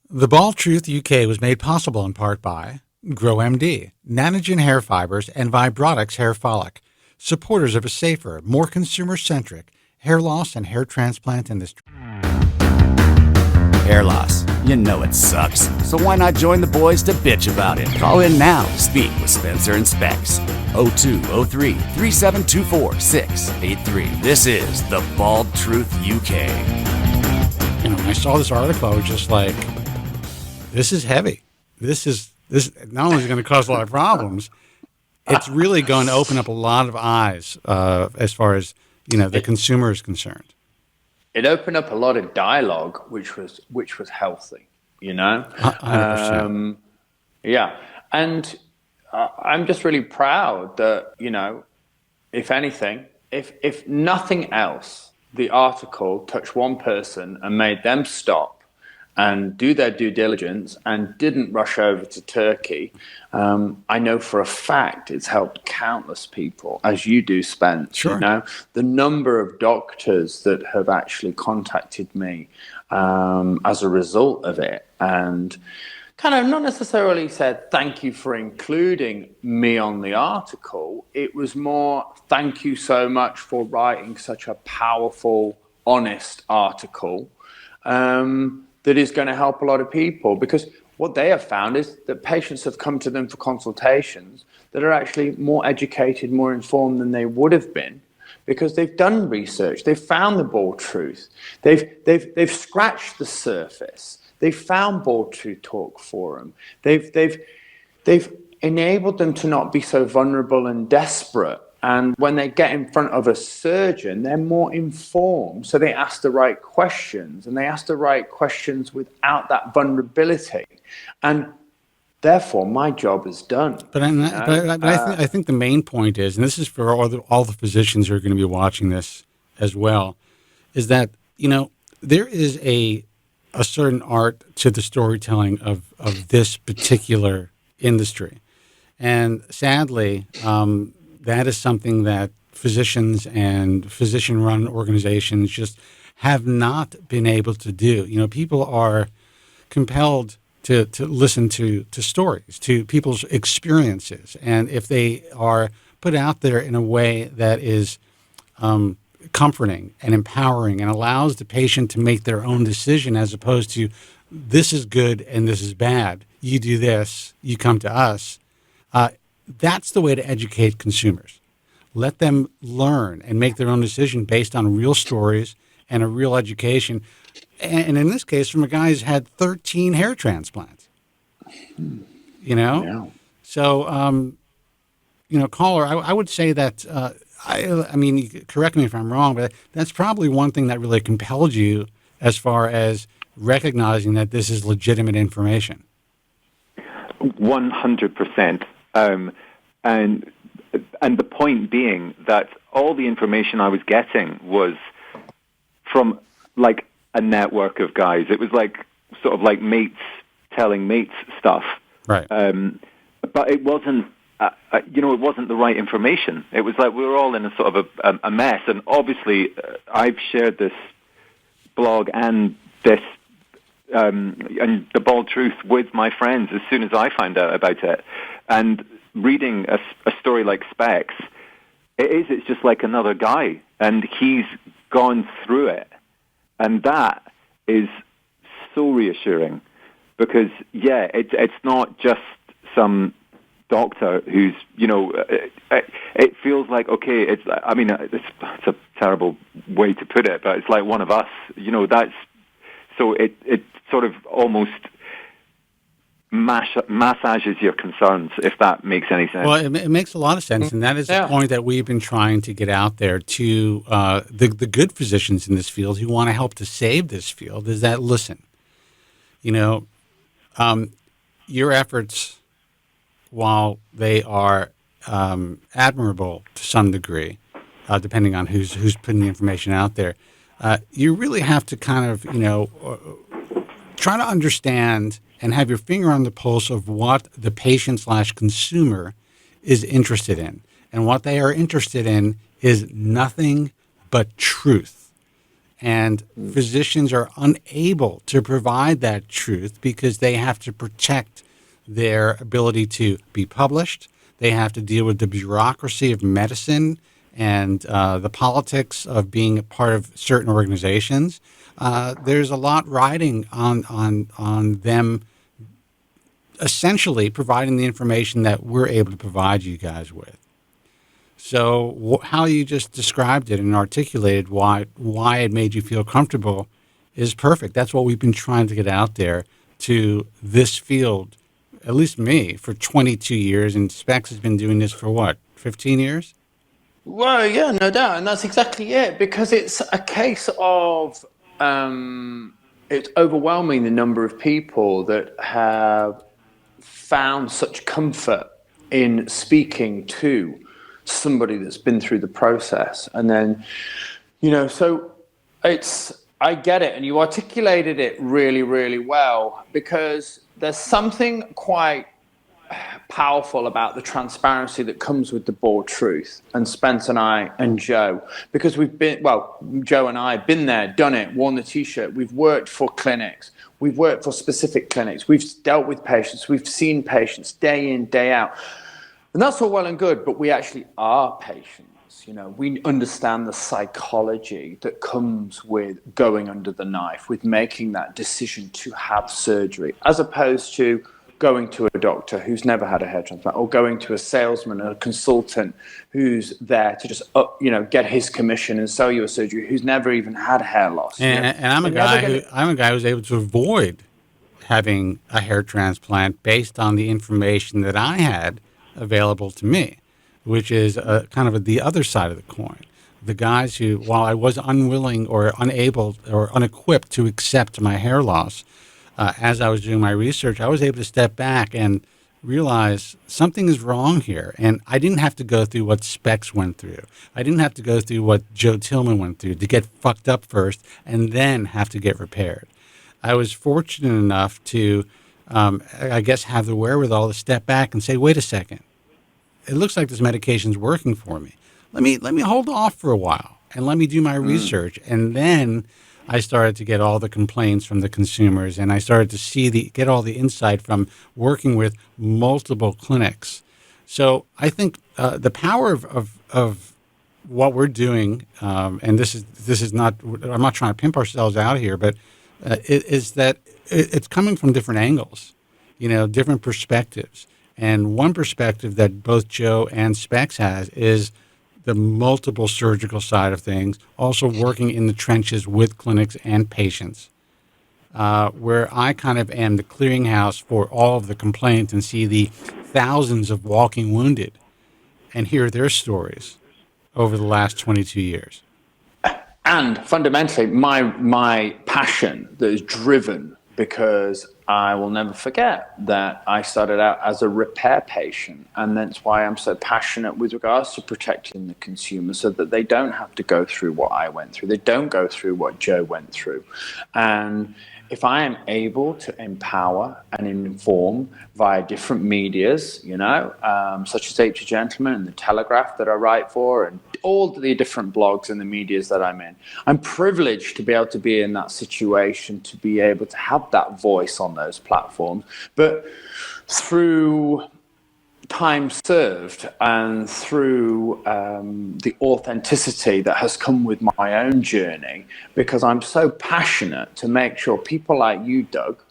The Bald Truth UK was made possible in part by GrowMD, Nanogen Hair Fibers, and Vibrotics Hair Follic, supporters of a safer, more consumer-centric hair loss and hair transplant industry. Hair loss. You know it sucks. So why not join the boys to bitch about it? Call in now to speak with Spencer and Specs. 0203-3724-683. This is The Bald Truth UK. When I saw this article, I was just like, this is heavy. This not only is going to cause a lot of problems, it's really going to open up a lot of eyes as far as the consumer is concerned. It opened up a lot of dialogue, which was healthy, 100%. Yeah, and I'm just really proud that if anything, if nothing else, the article touched one person and made them stop and do their due diligence and didn't rush over to Turkey. I know for a fact it's helped countless people, as you do, Spence. Sure. The number of doctors that have actually contacted me as a result of it, and kind of not necessarily said thank you for including me on the article. It was more thank you so much for writing such a powerful, honest article that is going to help a lot of people, because what they have found is that patients have come to them for consultations that are actually more educated, more informed than they would have been, because they've done research, they've found the bald truth, they've scratched the surface, they've found Bald Truth Talk Forum, they've enabled them to not be so vulnerable and desperate. And when they get in front of a surgeon, they're more informed. So they ask the right questions, and they ask the right questions without that vulnerability. And therefore, my job is done. But I think the main point is, and this is for all the physicians who are going to be watching this as well, is that, there is a certain art to the storytelling of this particular industry. And sadly, that is something that physicians and physician-run organizations just have not been able to do. People are compelled to listen to stories, to people's experiences. And if they are put out there in a way that is comforting and empowering and allows the patient to make their own decision, as opposed to this is good and this is bad, you do this, you come to us, that's the way to educate consumers. Let them learn and make their own decision based on real stories and a real education. And in this case, from a guy who's had 13 hair transplants. Yeah. So, caller, I would say that, I mean, correct me if I'm wrong, but that's probably one thing that really compelled you as far as recognizing that this is legitimate information. 100%. And the point being that all the information I was getting was from like a network of guys. It was like sort of like mates telling mates stuff. Right. But it wasn't, it wasn't the right information. It was like we were all in a sort of a mess. And obviously, I've shared this blog and this and the Bald Truth with my friends as soon as I found out about it. And reading a story like Specs, it's just like another guy, and he's gone through it. And that is so reassuring, because, it's not just some doctor who's, it feels like, okay, it's a terrible way to put it, but it's like one of us, so it sort of almost massages your concerns, if that makes any sense. Well, it makes a lot of sense, and that is the point that we've been trying to get out there to the good physicians in this field who want to help to save this field, is that, listen, your efforts, while they are admirable to some degree, depending on who's putting the information out there, you really have to kind of, try to understand and have your finger on the pulse of what the patient/consumer is interested in. And what they are interested in is nothing but truth. And physicians are unable to provide that truth because they have to protect their ability to be published. They have to deal with the bureaucracy of medicine and the politics of being a part of certain organizations. There's a lot riding on them essentially providing the information that we're able to provide you guys with. So how you just described it and articulated why it made you feel comfortable is perfect. That's what we've been trying to get out there to this field, at least me, for 22 years. And Specs has been doing this for what, 15 years? Well, yeah, no doubt. And that's exactly it, because it's a case of it's overwhelming the number of people that have found such comfort in speaking to somebody that's been through the process. And then, so I get it. And you articulated it really, really well, because there's something quite powerful about the transparency that comes with the bold truth. And Spence and I and Joe, because Joe and I have been there, done it, worn the t-shirt. We've worked for clinics. We've worked for specific clinics. We've dealt with patients. We've seen patients day in, day out. And that's all well and good, but we actually are patients. We understand the psychology that comes with going under the knife, with making that decision to have surgery, as opposed to going to a doctor who's never had a hair transplant, or going to a salesman or a consultant who's there to just get his commission and sell you a surgery, who's never even had hair loss. And I'm a guy who's able to avoid having a hair transplant based on the information that I had available to me, which is kind of the other side of the coin. The guys who, while I was unwilling or unable or unequipped to accept my hair loss, as I was doing my research, I was able to step back and realize something is wrong here. And I didn't have to go through what Specs went through. I didn't have to go through what Joe Tillman went through to get fucked up first and then have to get repaired. I was fortunate enough to, I guess, have the wherewithal to step back and say, wait a second. It looks like this medication's working for me. Let me hold off for a while and let me do my research. And then I started to get all the complaints from the consumers, and I started to get all the insight from working with multiple clinics. So I think the power of what we're doing, and this is not, I'm not trying to pimp ourselves out here, but is that it's coming from different angles, different perspectives. And one perspective that both Joe and Specs has is the multiple surgical side of things, also working in the trenches with clinics and patients, where I kind of am the clearinghouse for all of the complaints and see the thousands of walking wounded and hear their stories over the last 22 years. And fundamentally, my passion that is driven, because I will never forget that I started out as a repair patient, and that's why I'm so passionate with regards to protecting the consumer, so that they don't have to go through what I went through. They don't go through what Joe went through. And if I am able to empower and inform via different medias, such as H Gentleman and the Telegraph that I write for, and all the different blogs and the medias that I'm in, I'm privileged to be able to be in that situation, to be able to have that voice on those platforms. But through time served and through the authenticity that has come with my own journey, because I'm so passionate to make sure people like you, Doug,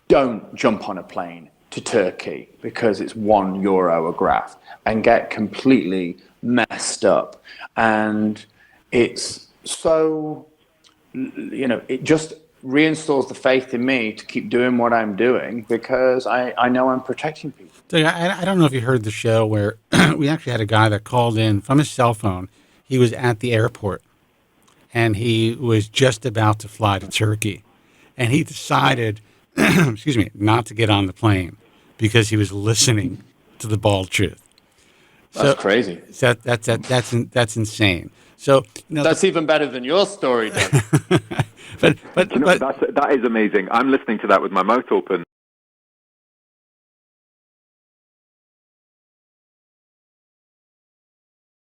don't jump on a plane to Turkey because it's €1 a graft and get completely messed up. And it's so, it just reinstalls the faith in me to keep doing what I'm doing, because I know I'm protecting people. So I don't know if you heard the show where we actually had a guy that called in from his cell phone. He was at the airport, and he was just about to fly to Turkey, and he decided, not to get on the plane because he was listening to the bald truth. That's crazy. That's insane. So that's even better than your story, Doug. but that is amazing. I'm listening to that with my mouth open.